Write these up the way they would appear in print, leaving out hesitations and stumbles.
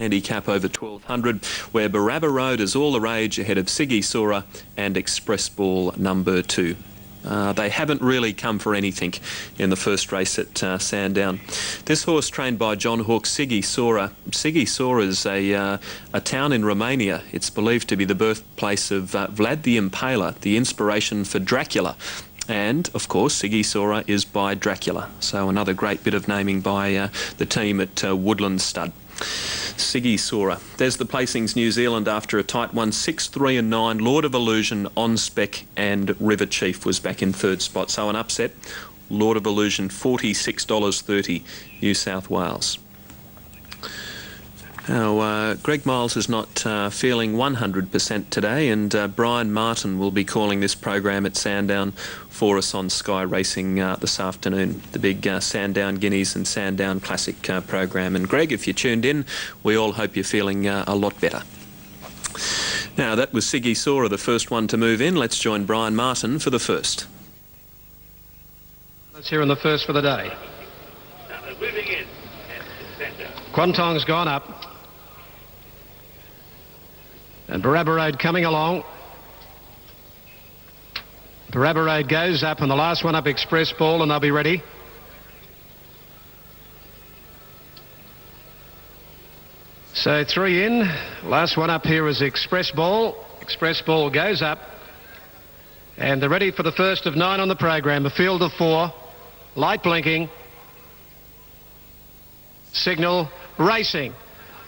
handicap over 1200, where Barabba Road is all the rage ahead of Siggy Sora and Express Ball number 2. They haven't really come for anything in the first race at Sandown. This horse, trained by John Hawke, Siggy Sora. Siggy Sora is a town in Romania. It's believed to be the birthplace of Vlad the Impaler, the inspiration for Dracula. And, of course, Siggy Sora is by Dracula. So another great bit of naming by the team at Woodland Stud. Siggy Sora. There's the placings, New Zealand, after a tight one. 6, 3 and 9. Lord of Illusion, On Spec and River Chief was back in third spot. So an upset. Lord of Illusion, $46.30, New South Wales. Now, Greg Miles is not feeling 100% today, and Brian Martin will be calling this program at Sandown for us on Sky Racing this afternoon, the big Sandown Guineas and Sandown Classic program. And Greg, if you tuned in, we all hope you're feeling a lot better. Now, that was Siggy Sora, the first one to move in. Let's join Brian Martin for the first. Let's hear in the first for the day. Moving in. Quantong's gone up. And Barabba Road coming along. Barabba Road goes up, and the last one up, Express Ball, and they'll be ready. So 3 in. Last one up here is Express Ball. Express Ball goes up. And they're ready for the first of 9 on the program. A field of 4. Light blinking. Signal racing.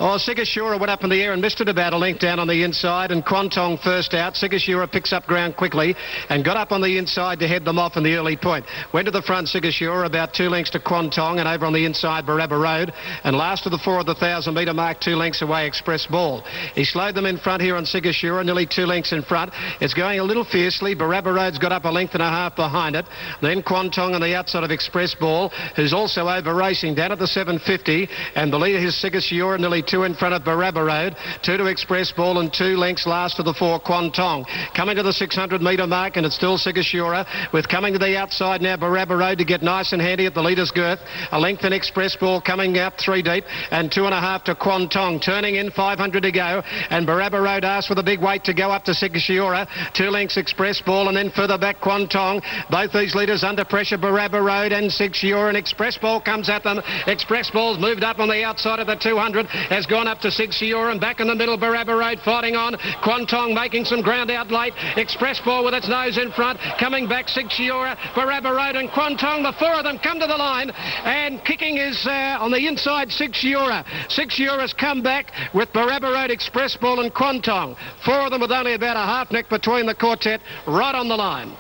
Oh, Sigashura went up in the air and missed it about a length down on the inside, and Quantong first out. Sigashura picks up ground quickly and got up on the inside to head them off in the early point. Went to the front, Sigashura, about 2 lengths to Quantong, and over on the inside, Barabba Road. And last of the 4 at the 1,000-metre mark, 2 lengths away, Express Ball. He slowed them in front here on Sigashura, nearly 2 lengths in front. It's going a little fiercely. Barabba Road's got up a length and a half behind it. Then Quantong on the outside of Express Ball, who's also over racing down at the 750. And the leader is Sigashura, nearly 2 in front of Barabba Road, 2 to Express Ball, and 2 lengths last of the 4, Quantong. Coming to the 600-metre mark, and it's still Sigashura, with coming to the outside now, Barabba Road to get nice and handy at the leader's girth. A length in Express Ball coming out 3 deep, and 2.5 to Quantong. Turning in, 500 to go, and Barabba Road asks for the big weight to go up to Sigashura. 2 lengths Express Ball, and then further back Quantong. Both these leaders under pressure, Barabba Road and Sigashura, and Express Ball comes at them. Express Ball's moved up on the outside of the 200, has gone up to Sigashura, and back in the middle, Barabba Road fighting on. Quantong making some ground out late. Express Ball with its nose in front. Coming back, Sigashura, Barabba Road and Quantong. The 4 of them come to the line, and kicking is on the inside, Sigashura. Sigashura's come back with Barabba Road, Express Ball and Quantong. 4 of them with only about a half neck between the quartet, right on the line.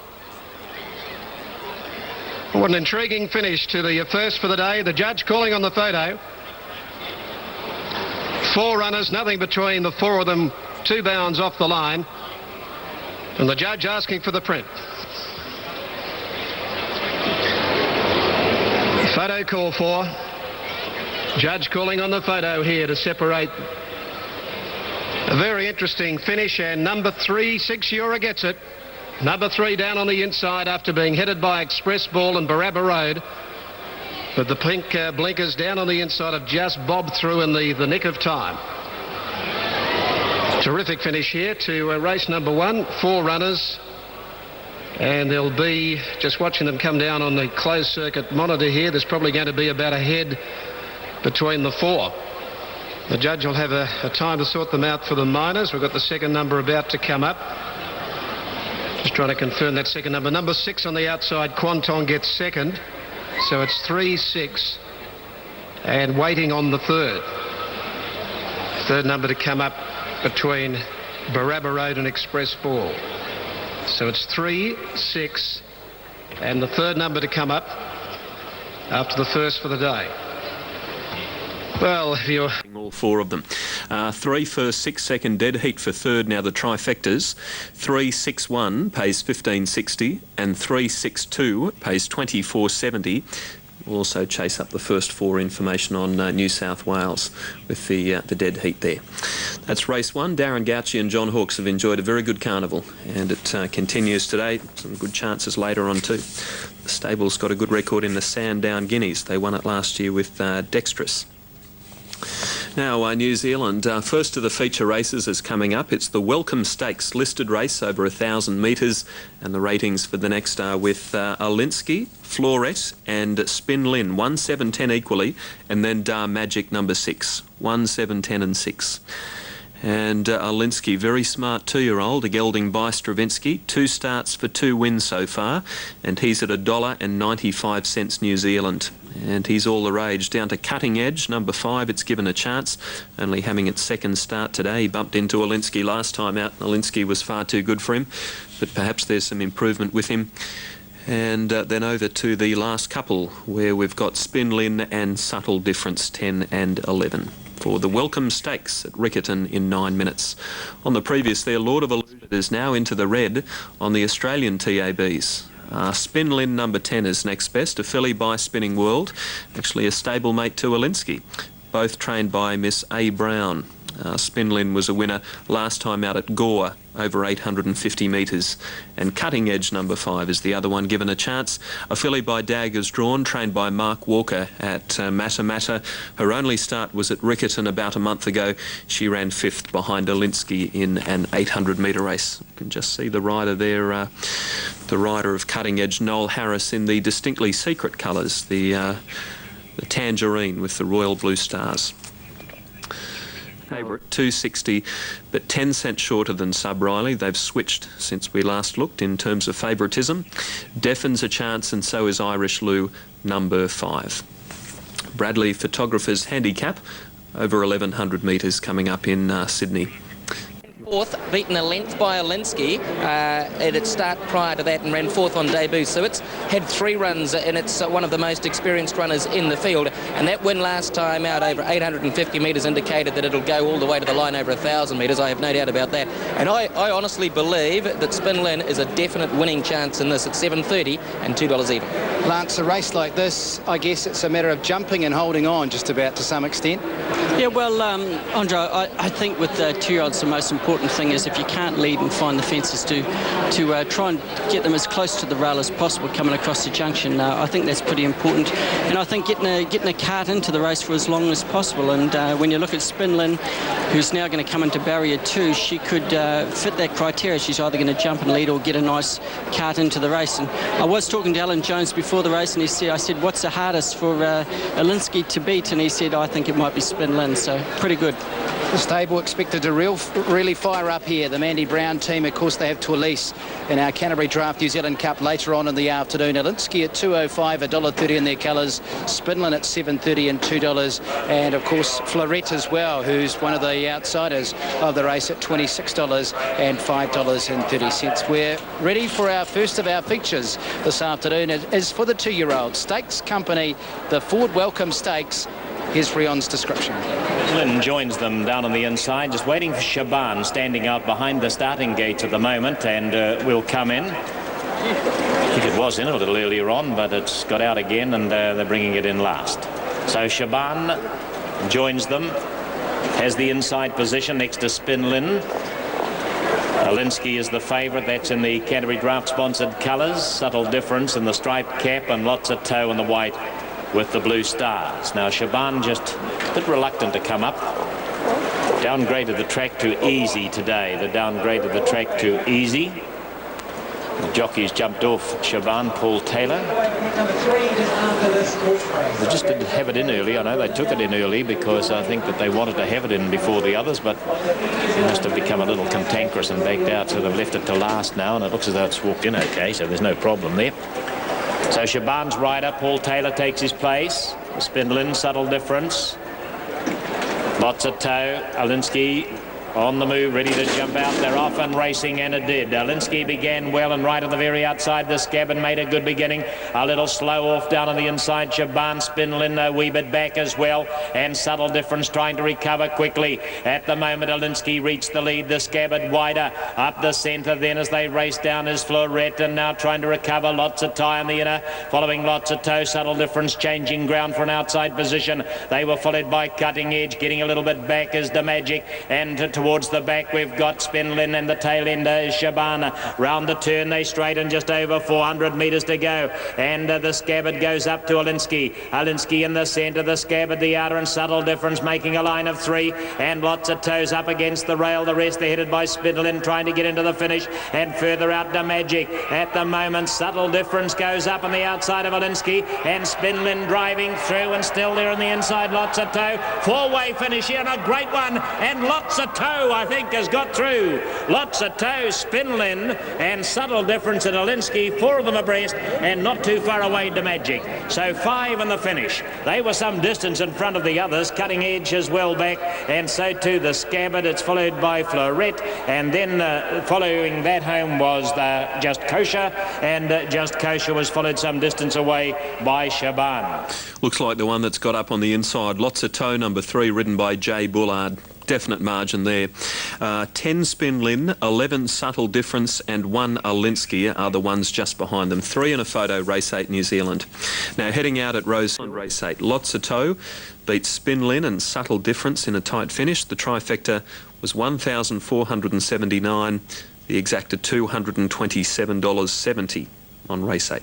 What an intriguing finish to the first for the day. The judge calling on the photo. 4 runners, nothing between the 4 of them, 2 bounds off the line. And the judge asking for the print. Photo call for. Judge calling on the photo here to separate. A very interesting finish, and number 3, Sigashura gets it. Number 3 down on the inside after being headed by Express Ball and Barabba Road. But the pink blinkers down on the inside have just bobbed through in the nick of time. Terrific finish here to race number 1. 4 runners. And there'll be, just watching them come down on the closed circuit monitor here, there's probably going to be about a head between the 4. The judge will have a time to sort them out for the minors. We've got the second number about to come up. Just trying to confirm that second number. Number 6 on the outside, Quantong gets second. So it's 3, 6, and waiting on the 3rd. Third number to come up between Barabba Road and Express Ball. So it's 3, 6, and the 3rd number to come up after the first for the day. Well, if you're... all 4 of them. 3 first, 6 second, dead heat for 3rd. Now the trifectas. 3-6-1 pays $15.60 and 3-6-2 pays $24.70. We'll also chase up the first 4 information on New South Wales with the dead heat there. That's race 1. Darren Gauci and John Hawkes have enjoyed a very good carnival, and it continues today. Some good chances later on too. The stable's got a good record in the Sandown Guineas. They won it last year with Dexterous. Now, New Zealand, first of the feature races is coming up. It's the Welcome Stakes listed race over 1,000 metres, and the ratings for the next are with Alinsky, Florette and Spin Lin, 1, 7, 10 equally, and then Dar Magic number 6, 1, 7, 10 and 6. And Alinsky, very smart 2-year-old, a gelding by Stravinsky, 2 starts for 2 wins so far, and he's at $1.95 New Zealand. And he's all the rage. Down to Cutting Edge, number 5, it's given a chance, only having its second start today. He bumped into Alinsky last time out. Alinsky was far too good for him, but perhaps there's some improvement with him. And then over to the last couple, where we've got Spin Lin and Subtle Difference, 10 and 11. For the Welcome Stakes at Riccarton in 9 minutes. On the previous there, Lord of Eluded is now into the red on the Australian TABs. Spin Lin number 10 is next best, a filly by Spinning World, actually a stablemate to Alinsky, both trained by Miss A. Brown. Spin Lin was a winner last time out at Gore, over 850 metres. And Cutting Edge number 5 is the other one given a chance. A filly by Daggers Drawn, trained by Mark Walker at Matamata. Her only start was at Riccarton about a month ago. She ran 5th behind Alinsky in an 800-metre race. You can just see the rider there, the rider of Cutting Edge, Noel Harris, in the distinctly secret colours, the tangerine with the royal blue stars. Favourite 260, but 10 cents shorter than Sub Riley. They've switched since we last looked in terms of favouritism. Deafen's a chance, and so is Irish Lou, number 5. Bradley Photographer's Handicap, over 1,100 metres coming up in Sydney. Fourth, beaten a length by Alinsky at its start prior to that, and ran 4th on debut. So it's had 3 runs, and it's one of the most experienced runners in the field. And that win last time out over 850 metres indicated that it'll go all the way to the line over 1,000 metres. I have no doubt about that. And I honestly believe that Spin Lin is a definite winning chance in this at $7.30 and $2 even. Lance, a race like this, I guess it's a matter of jumping and holding on just about to some extent. Yeah, well, Andre, I think with the 2-year-olds, the most important thing is if you can't lead and find the fences to try and get them as close to the rail as possible coming across the junction. I think that's pretty important, and I think getting a cart into the race for as long as possible. And when you look at Spin Lin, who's now going to come into barrier 2, she could fit that criteria. She's either going to jump and lead or get a nice cart into the race. And I was talking to Alan Jones before the race, and I said, what's the hardest for Alinsky to beat? And he said, I think it might be Spin Lin. So pretty good. The stable expected to really fire up here. The Mandy Brown team, of course, they have Twilight in our Canterbury Draft New Zealand Cup later on in the afternoon. Alinsky at $2.05, $1.30 in their colours. Spin Lin at $7.30 and $2. And, of course, Florette as well, who's one of the outsiders of the race at $26 and $5.30. We're ready for our first of our features this afternoon. It is for the 2-year-old Stakes Company, the Ford Welcome Stakes. Here's Rion's description. Lynn joins them down on the inside, just waiting for Shaban, standing out behind the starting gates at the moment, and will come in. I think it was in a little earlier on, but it's got out again, and they're bringing it in last. So Shaban joins them, has the inside position next to Spin Lin. Alinsky is the favourite. That's in the Canterbury Draft sponsored colours. Subtle Difference in the striped cap, and Lots of Toe in the white with the blue stars. Now Shaban just a bit reluctant to come up. Downgraded the track to easy today. They downgraded the track to easy. The jockeys jumped off Shaban, Paul Taylor. They just didn't have it in early. I know they took it in early because I think that they wanted to have it in before the others, but it must have become a little cantankerous and backed out, so they've left it to last now, and it looks as though it's walked in okay, so there's no problem there. So Shaban's rider, Paul Taylor, takes his place. Spin Lin, Subtle Difference. Lots of Toe. Alinsky on the move, ready to jump out. They're off and racing, and it did. Alinsky began well and right at the very outside the scab and made a good beginning. A little slow off down on the inside. Shaban, Spin Lin a wee bit back as well, and Subtle Difference trying to recover quickly. At the moment, Alinsky reached the lead. The scabbard wider up the centre then as they race down is Florette, and now trying to recover. Lots of Tie on the inner, following Lots of Toe. Subtle Difference changing ground for an outside position. They were followed by Cutting Edge, getting a little bit back as the Magic, and towards the back we've got Spinlin, and the tail ender is Shabana. Round the turn they straighten, just over 400 metres to go, and the Scabbard goes up to Alinsky. Alinsky in the centre, the Scabbard the outer, and Subtle Difference making a line of 3, and lots of toes up against the rail. The rest they're headed by Spinlin trying to get into the finish, and further out to Magic. At the moment Subtle Difference goes up on the outside of Alinsky, and Spinlin driving through, and still there on the inside lots of toe. 4-way finish here, and a great one, and lots of toe I think has got through. Lots of toe, Spinlin and Subtle Difference and Alinsky, 4 of them abreast, and not too far away to Magic. So 5 in the finish. They were some distance in front of the others. Cutting Edge as well back, and so too the Scabbard. It's followed by Florette, and then following that home was Just Kosher, and Just Kosher was followed some distance away by Shaban. Looks like the one that's got up on the inside. Lots of toe, number 3, ridden by Jay Bullard. Definite margin there. 10 Spinlin, 11 Subtle Difference, and 1 Alinsky are the ones just behind them. 3 in a photo, race 8 New Zealand. Now heading out at Rosehill, race 8. Lots of toe beats Spinlin and Subtle Difference in a tight finish. The trifecta was $1,479. The exacta $227.70 on race 8.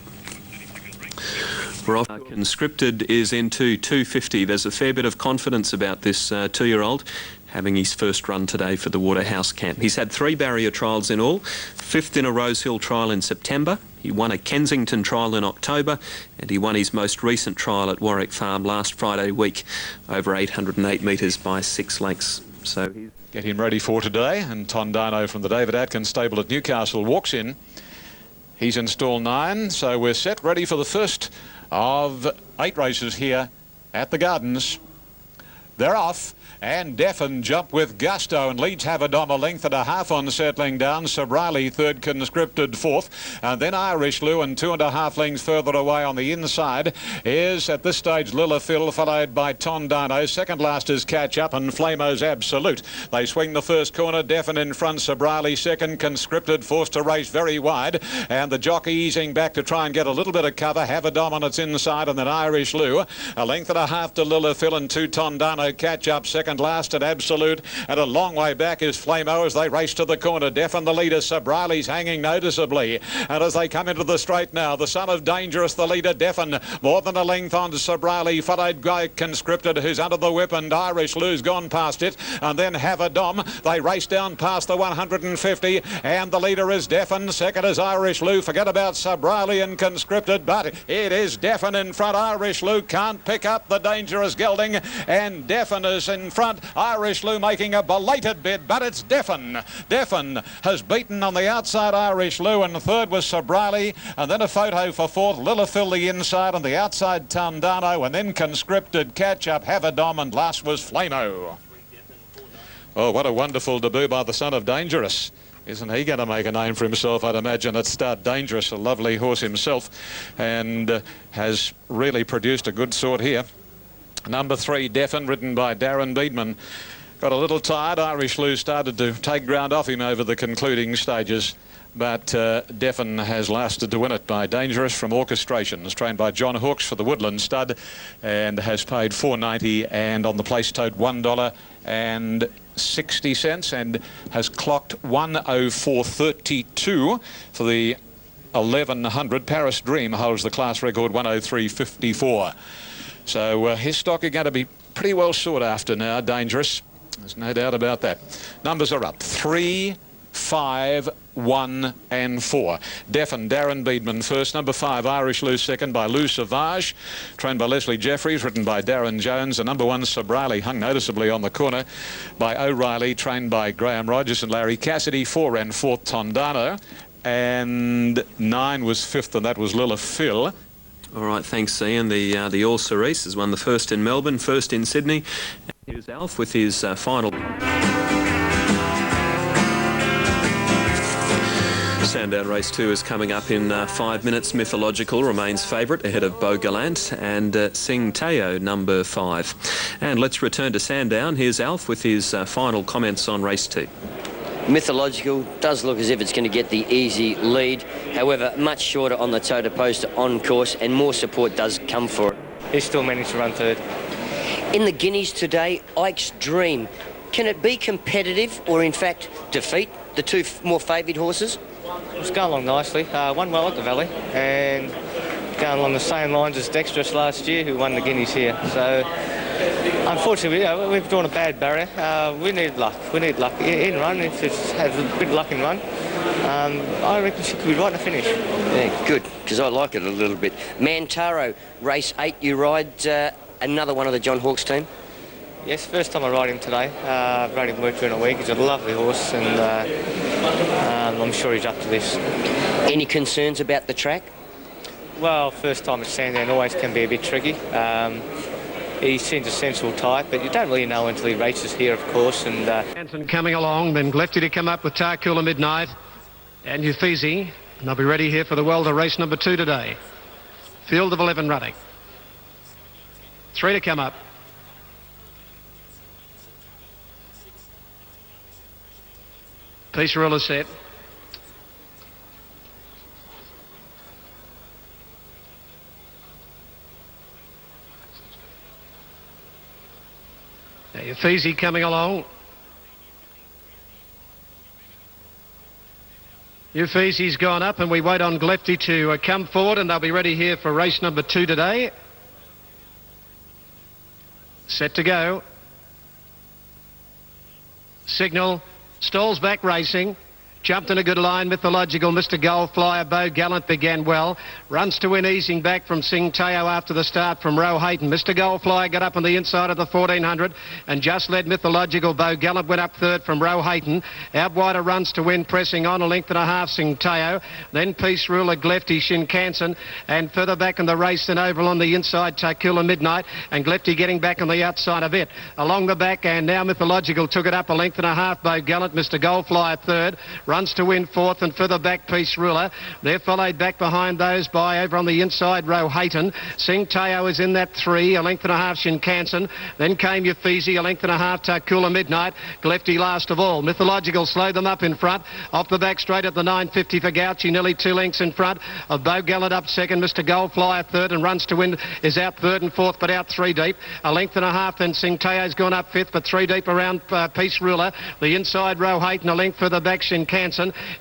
We're off. Conscripted is into 250. There's a fair bit of confidence about this 2-year-old having his first run today for the Waterhouse camp. He's had 3 barrier trials in all, 5th in a Rosehill trial in September. He won a Kensington trial in October, and he won his most recent trial at Warwick Farm last Friday week, over 808 metres by 6 lengths. So he's get him ready for today, and Tondano from the David Atkins stable at Newcastle walks in. He's in stall 9, so we're set ready for the first of 8 races here at the Gardens. They're off, and Deffen jump with gusto and leads Havadom a length and a half on settling down. Sobrali third, Conscripted fourth, and then Irish Lou, and 2.5 lengths further away on the inside is at this stage Lilithil, followed by Tondano. Second last is Catch Up and Flamo's Absolute. They swing the first corner, Deffen in front, Sobrali second, Conscripted forced to race very wide, and the jockey easing back to try and get a little bit of cover. Havadom on its inside, and then Irish Lou, a length and a half to Lilithil, and 2 Tondano. Catch Up second last at Absolute, and a long way back is Flamo as they race to the corner. Deffen the leader, Sobrali's hanging noticeably, and as they come into the straight now, the son of Dangerous the leader, Deffen more than a length on Sobrali, followed by Conscripted, who's under the whip, and Irish Lou's gone past it, and then Havadom. They race down past the 150, and the leader is Deffen. Second is Irish Lou. Forget about Sobrali and Conscripted, but it is Deffen in front. Irish Lou can't pick up the Dangerous gelding, and Deffen is in front. Irish Lou making a belated bid, but it's Deffen. Deffen has beaten on the outside Irish Lou, and third was Sobrali, and then a photo for fourth, Lilithil the inside, and the outside Tondano, and then Conscripted, Catch Up, Havadom, and last was Flamo. Oh, what a wonderful debut by the son of Dangerous. Isn't he going to make a name for himself? I'd imagine at Start Dangerous, a lovely horse himself, and has really produced a good sort here. Number 3, Deffen, ridden by Darren Beedman. Got a little tired. Irish Lou started to take ground off him over the concluding stages, but Deffen has lasted to win it by Dangerous from Orchestrations, trained by John Hawkes for the Woodland Stud, and has paid $4.90, and on the place tote $1.60, and has clocked 104.32 for the 1100. Paris Dream holds the class record 103.54. So his stock are going to be pretty well sought after now, Dangerous. There's no doubt about that. Numbers are up. 3, 5, 1 and 4. Deffen, Darren Beedman first. Number 5, Irish Lou second by Lou Savage, trained by Leslie Jeffries, written by Darren Jones. And number 1, Sobrali, hung noticeably on the corner by O'Reilly, trained by Graham Rogers and Larry Cassidy. 4 and 4th, Tondano. And 9 was 5th, and that was Lilithil. All right, thanks, Ian. The All Cerise has won the first in Melbourne, first in Sydney. And here's Alf with his final. Sandown race 2 is coming up in 5 minutes. Mythological remains favourite ahead of Beau Gallant and Sing Teo, number 5. And let's return to Sandown. Here's Alf with his final comments on race 2. Mythological does look as if it's going to get the easy lead. However, much shorter on the toe to post on course, and more support does come for it. He still managed to run third. In the Guineas today, Ike's Dream Can it be competitive or, in fact, defeat the two more favoured horses? It's going along nicely. Won well at the Valley and going along the same lines as Dexterous last year, who won the Guineas here. So, unfortunately, we've drawn a bad barrier. We need luck. We need luck in run. If it has a bit of luck in run, I reckon she could be right in the finish. Yeah, good, because I like it a little bit. Mantaro, race 8, you ride another one of the John Hawkes team? Yes, first time I ride him today. Rode him work during a week. He's a lovely horse, and I'm sure he's up to this. Any concerns about the track? Well, first time at Sandown always can be a bit tricky. He seems a sensible type, but you don't really know until he races here, of course. And Hanson coming along, then Lefty to come up with Tarcoola Midnight and Uffizi. And they'll be ready here for the Welter race number 2 today. Field of 11 running. 3 to come up. Peace Ruler set. Now Uffizi coming along. Uffizi's gone up, and we wait on Glefty to come forward, and they'll be ready here for race number 2 today. Set to go. Signal. Stalls back racing. Jumped in a good line. Mythological Mr. Goldflyer. Beau Gallant began well. Runs to win, easing back from Sing Teo after the start from Rosehill. Mr. Goldflyer got up on the inside of the 1400 and just led Mythological. Beau Gallant went up third from Rosehill. Out wider runs to win, pressing on a length and a half Sing Teo. Then Peace Ruler, Glefty, Shinkansen. And further back in the race than over on the inside, Tarcoola Midnight. And Glefty getting back on the outside of it. Along the back, and now Mythological took it up a length and a half. Beau Gallant, Mr. Goldflyer third. Runs to win fourth, and further back Peace Ruler. They're followed back behind those by over on the inside Rosehill. Sing Teo is in that 3, a length and a half Shinkansen. Then came Uffizi, a length and a half Tarcoola Midnight. Glefty last of all. Mythological slowed them up in front. Off the back straight at the 950 for Gauchi, nearly 2 lengths in front of Beau Gallant up second. Mr. Goldflyer third, and Runs to Win is out third and fourth, but out 3 deep. A length and a half, then Sing Teo's gone up fifth, but 3 deep around Peace Ruler. The inside Rosehill, and a length further back Shinkansen.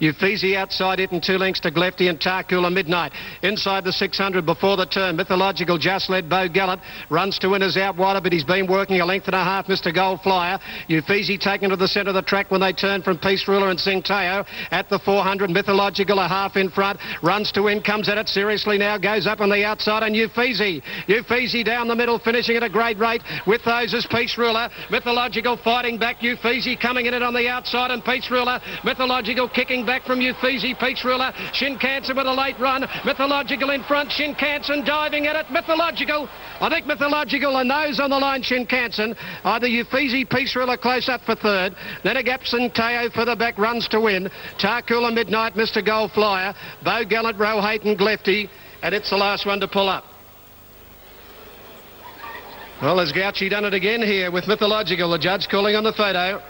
Uffizi outside it, and 2 lengths to Glefty and Tarcoola Midnight. Inside the 600 before the turn. Mythological just led Beau Gallant. Runs to Win is out wider, but he's been working a length and a half, Mr. Goldflyer. Uffizi taken to the centre of the track when they turn from Peace Ruler and Sing Teo. At the 400, Mythological a half in front. Runs to Win, comes at it seriously now, goes up on the outside, and Uffizi down the middle, finishing at a great rate. With those is Peace Ruler. Mythological fighting back. Uffizi coming in it on the outside, and Peace Ruler. Mythological kicking back from Uffizi. Peace Ruler. Shinkansen with a late run. Mythological in front. Shinkansen diving at it. Mythological. I think Mythological, and those on the line, Shinkansen. Either Uffizi, Peace Ruler close up for third. Then a gap Sing Teo for the back, Runs to Win. Tarcoola Midnight, Mr. Goldflyer. Beau Gallant, Rosehill, Glefty. And it's the last one to pull up. Well, has Gauchi done it again here with Mythological? The judge calling on the photo.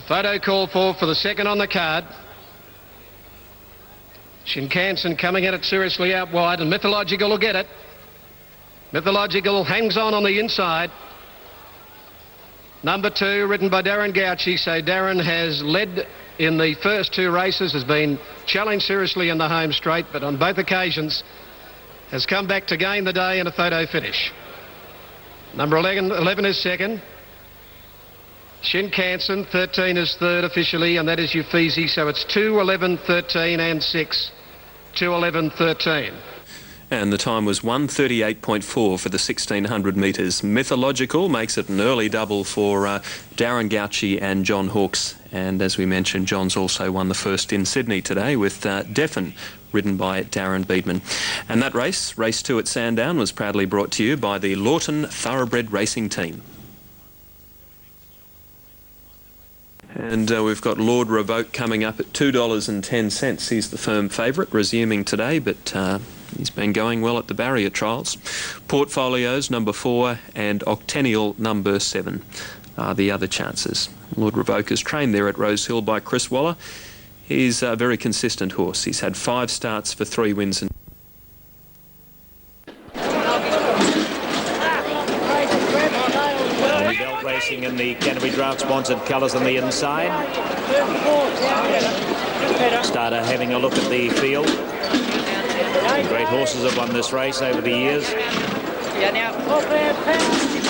Photo called for the second on the card. Shinkansen coming at it seriously out wide, and Mythological will get it. Mythological hangs on the inside. Number 2, ridden by Darren Gauchi. So Darren has led in the first 2 races, has been challenged seriously in the home straight, but on both occasions has come back to gain the day in a photo finish. Number 11 is second. Shinkansen, 13 is third officially, and that is Uffizi. So it's 2, 11, 13 and 6. 2, 11, 13. And the time was 1:38.4 for the 1600 metres. Mythological makes it an early double for Darren Gauchi and John Hawkes. And as we mentioned, John's also won the first in Sydney today with Deffen, ridden by Darren Beedman. And that race, race 2 at Sandown, was proudly brought to you by the Lawton Thoroughbred Racing Team. And we've got Lord Revoke coming up at $2.10. He's the firm favourite, resuming today, but he's been going well at the barrier trials. Portfolios number 4 and Octennial number 7 are the other chances. Lord Revoke is trained there at Rosehill by Chris Waller. He's a very consistent horse. He's had 5 starts for 3 wins and racing in the Canterbury Draft sponsored colours on the inside. Starter having a look at the field. Great horses have won this race over the years.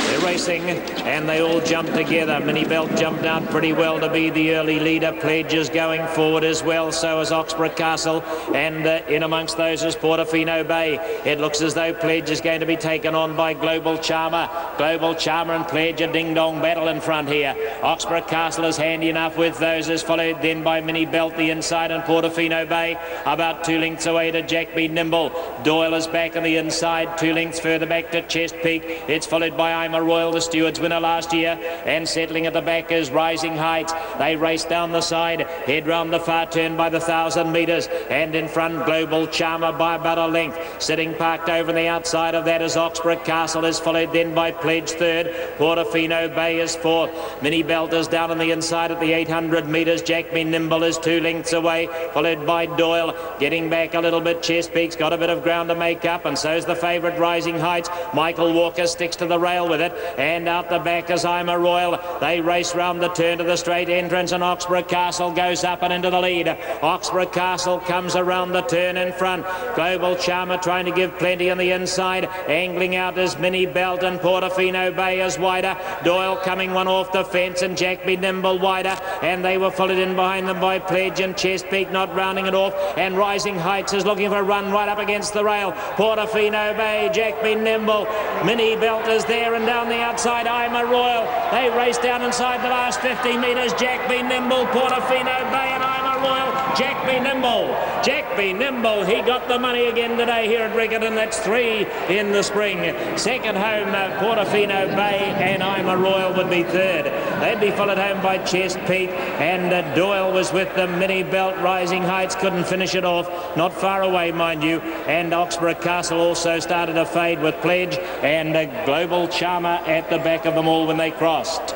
They're racing and they all jump together. Mini Belt jumped out pretty well to be the early leader. Pledge is going forward as well, so is Oxborough Castle, and in amongst those is Portofino Bay. It looks as though Pledge is going to be taken on by Global Charmer. Global Charmer and Pledge, a ding-dong battle in front here. Oxborough Castle is handy enough with those, is followed then by Mini Belt the inside, and Portofino Bay about 2 lengths away to Jack Be Nimble. Doyle is back on the inside, 2 lengths further back to Chest Peak. It's followed by I'm a Royal, the Stewards winner last year, and settling at the back is Rising Heights. They race down the side, head round the far turn by the 1,000 metres, and in front Global Charmer by about a length. Sitting parked over on the outside of that is Oxborough Castle, is followed then by Pledge third. Portofino Bay is fourth. Mini Belt is down on the inside at the 800 metres. Jack Be Nimble is 2 lengths away, followed by Doyle. Getting back a little bit, Chest Peak's got a bit of ground to make up, and so's the favourite Rising Heights. Michael Walker sticks to the rail with it, and out the back is I'm a Royal. They race round the turn to the straight entrance, and Oxborough Castle goes up and into the lead. Oxborough Castle comes around the turn in front. Global Charmer trying to give plenty on the inside. Angling out is Mini Belt, and Portofino Bay is wider. Doyle coming one off the fence, and Jack Be Nimble wider, and they were followed in behind them by Pledge and Chest Peak not rounding it off, and Rising Heights is looking for a run right up against the rail. Portofino Bay, Jack Be Nimble, Mini Belt is there, and down the outside I'm a Royal. They race down inside the last 50 metres. Jack Be Nimble, Portofino Bay, and I'm a Royal. Jack Be Nimble. Jack Be Nimble, he got the money again today here at Riccarton. That's 3 in the spring. Second home, Portofino Bay, and I'm a Royal would be third. They'd be followed home by Chest Peak, and Doyle was with the Mini Belt. Rising Heights couldn't finish it off. Not far away, mind you. And Oxborough Castle also started to fade with Pledge, and Global Charmer at the back of them all when they crossed.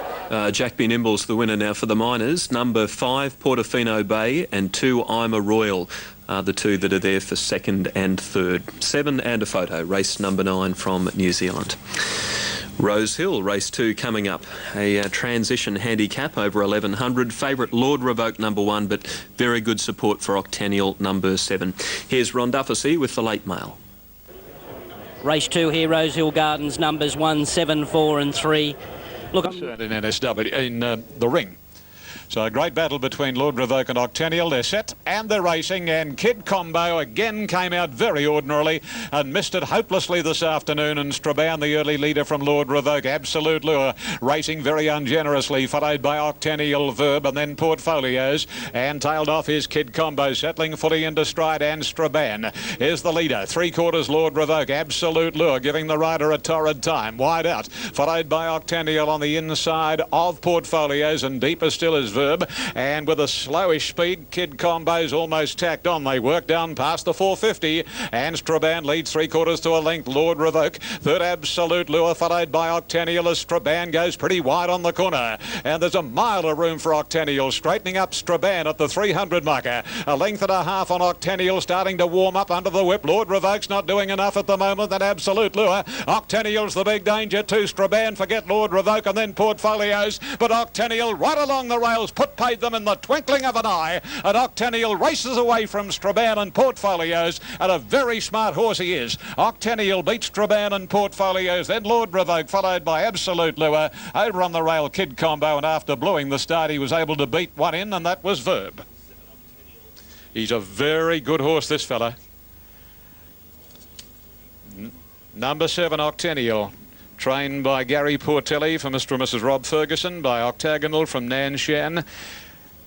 Jack Be Nimble's the winner now for the Miners. Number 5, Portofino Bay, and 2, I'm a Royal. The two that are there for second and third. 7 and a photo, race number 9 from New Zealand. Rosehill, race 2 coming up. A transition handicap over 1100. Favourite Lord Revoke number 1, but very good support for Octennial number 7. Here's Ron Duffy with the late mail. Race 2 here, Rosehill Gardens, numbers 1, 7, 4 and 3. Look, in NSW, in the ring. So a great battle between Lord Revoke and Octennial. They're set and they're racing, and Kid Combo again came out very ordinarily and missed it hopelessly this afternoon, and Strabane, the early leader from Lord Revoke, Absolute Lure, racing very ungenerously, followed by Octennial Verb, and then Portfolios, and tailed off his Kid Combo, settling fully into stride, and Strabane is the leader. 3/4 Lord Revoke, Absolute Lure, giving the rider a torrid time, wide out, followed by Octennial on the inside of Portfolios, and deeper still is Verb. And with a slowish speed, Kid Combo's almost tacked on. They work down past the 450, and Strabane leads 3/4 to a length. Lord Revoke, third Absolute Lure, followed by Octennial as Strabane goes pretty wide on the corner. And there's a mile of room for Octennial, straightening up Strabane at the 300 marker. A length and a half on Octennial, starting to warm up under the whip. Lord Revoke's not doing enough at the moment than Absolute Lure. Octennial's the big danger to Strabane. Forget Lord Revoke and then Portfolios, but Octennial right along the rails paid them in the twinkling of an eye, and Octennial races away from Strabane and Portfolios, and a very smart horse he is. Octennial beats Strabane and Portfolios, then Lord Revoke, followed by Absolute Lure. Over on the rail, Kid Combo, and after bluing the start, he was able to beat one in, and that was Verb. He's a very good horse, this fella. Number 7, Octennial, trained by Gary Portelli for Mr. and Mrs. Rob Ferguson, by Octagonal from Nan Shan,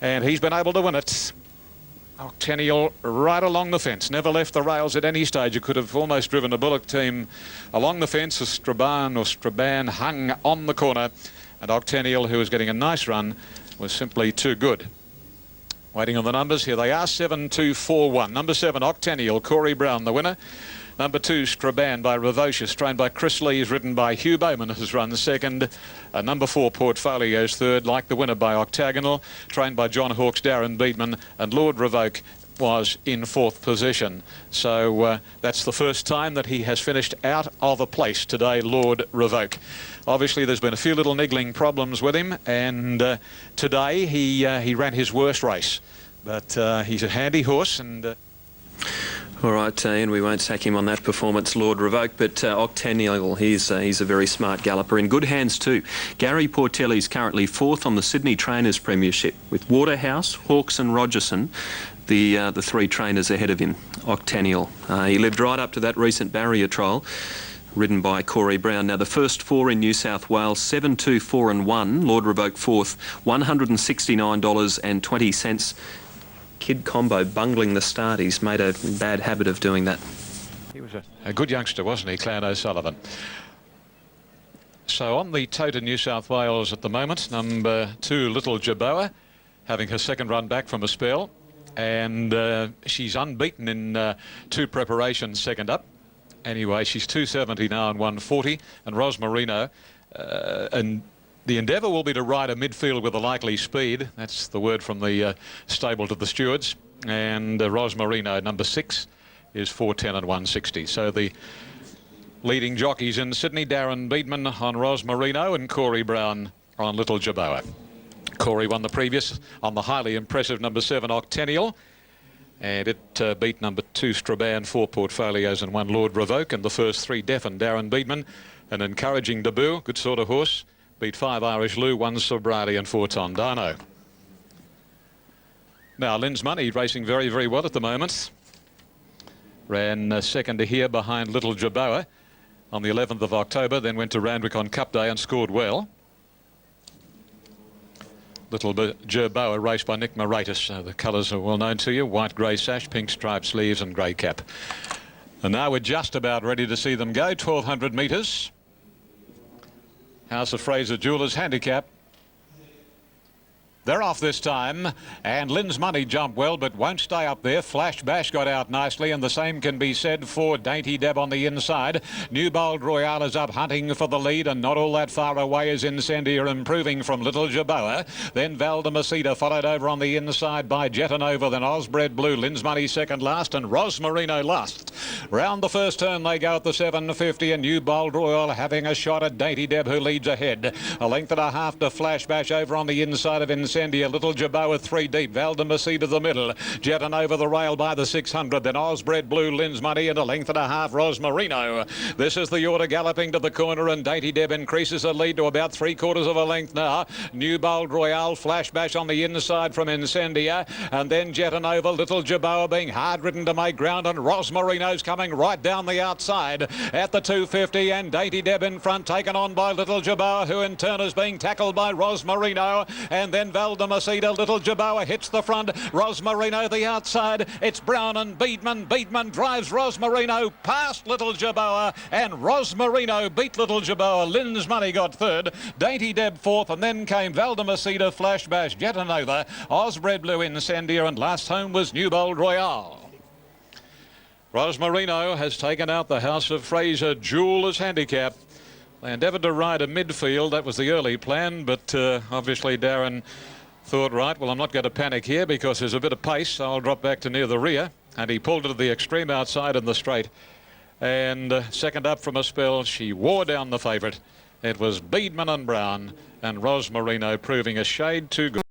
and he's been able to win it. Octennial right along the fence, never left the rails at any stage. It could have almost driven a Bullock team along the fence as Strabane hung on the corner, and Octennial, who was getting a nice run, was simply too good. Waiting on the numbers, here they are, 7, 2, 4, 1. Number 7, Octennial, Corey Brown, the winner. Number 2, Strabane by Revocious, trained by Chris Lee, is ridden by Hugh Bowman, has run second. Number 4, Portfolios, third, like the winner by Octagonal, trained by John Hawkes, Darren Beedman, and Lord Revoke was in 4th position. So that's the first time that he has finished out of a place today, Lord Revoke. Obviously, there's been a few little niggling problems with him, and today he ran his worst race. But he's a handy horse, and... All right, Ian, we won't sack him on that performance, Lord Revoke, but Octennial, he's a very smart galloper. In good hands too. Gary Portelli's currently 4th on the Sydney Trainers Premiership, with Waterhouse, Hawkes and Rogerson, the 3 trainers ahead of him. Octennial. He lived right up to that recent barrier trial, ridden by Corey Brown. Now, the first 4 in New South Wales, 7, 2, 4 and 1. Lord Revoke 4th, $169.20. Kid Combo bungling the start. He's made a bad habit of doing that. He was a good youngster, wasn't he, Clan O'Sullivan? So on the tote in New South Wales at the moment, number 2, Little Jerboa, having her second run back from a spell. And she's unbeaten in 2 preparations second up. Anyway, she's 270 now and 140. And Rosmarino, and the endeavour will be to ride a midfield with a likely speed. That's the word from the stable to the stewards. And Rosmarino, number 6, is 410 and 160. So the leading jockeys in Sydney, Darren Beedman on Rosmarino and Corey Brown on Little Jerboa. Corey won the previous on the highly impressive number 7, Octennial. And it beat number 2, Strabane, 4 portfolios and 1 Lord Revoke. And the first 3 deafened Darren Beedman. An encouraging debut, good sort of horse. Beat 5 Irish Lou, 1 Sobrati and 4 Tondano. Now, Lynn's Money racing very, very well at the moment. Ran second here behind Little Jerboa on the 11th of October, then went to Randwick on Cup Day and scored well. Little Jerboa raced by Nick Moratis. The colours are well known to you. White, grey sash, pink striped sleeves and grey cap. And now we're just about ready to see them go. 1,200 metres. House of Fraser Jewellers handicap. They're off this time, and Lynn's Money jumped well but won't stay up there. Flash Bash got out nicely, and the same can be said for Dainty Deb on the inside. New Bold Royale is up hunting for the lead, and not all that far away is Incendia, improving from Little Jerboa. Then Valdemasita followed over on the inside by Jetanova, then Osbred Blue. Lynn's Money second last, and Rosmarino last. Round the first turn they go at the 750, and New Bold Royale having a shot at Dainty Deb, who leads ahead. A length and a half to Flash Bash over on the inside of Incendia. Little Jerboa 3 deep. Valdemasita to the middle. Jetting over the rail by the 600. Then Osbred Blue, Lynn's Money, and a length and a half Rosmarino. This is the order galloping to the corner, and Dainty Deb increases her lead to about 3/4 of a length now. New Bold Royale, Flash Bash on the inside from Incendia, and then Jetting over Little Jerboa being hard ridden to make ground, and Rosmarino's coming right down the outside at the 250, and Dainty Deb in front, taken on by Little Jerboa, who in turn is being tackled by Rosmarino, and then Valdemasita. Little Jerboa hits the front, Rosmarino the outside. It's Brown and Beedman. Beedman drives Rosmarino past Little Jerboa, and Rosmarino beat Little Jerboa. Lynn's Money got third, Dainty Deb fourth, and then came Valdemasita, Flash Bash, Jetanova, Osbred Blue, Incendia, and last home was New Bold Royale. Rosmarino has taken out the House of Fraser Jewellers handicap. They endeavoured to ride a midfield. That was the early plan, but obviously Darren thought, right, well, I'm not going to panic here because there's a bit of pace, so I'll drop back to near the rear. And he pulled it to the extreme outside in the straight. And second up from a spell, she wore down the favourite. It was Beedman and Brown, and Rosmarino proving a shade too good.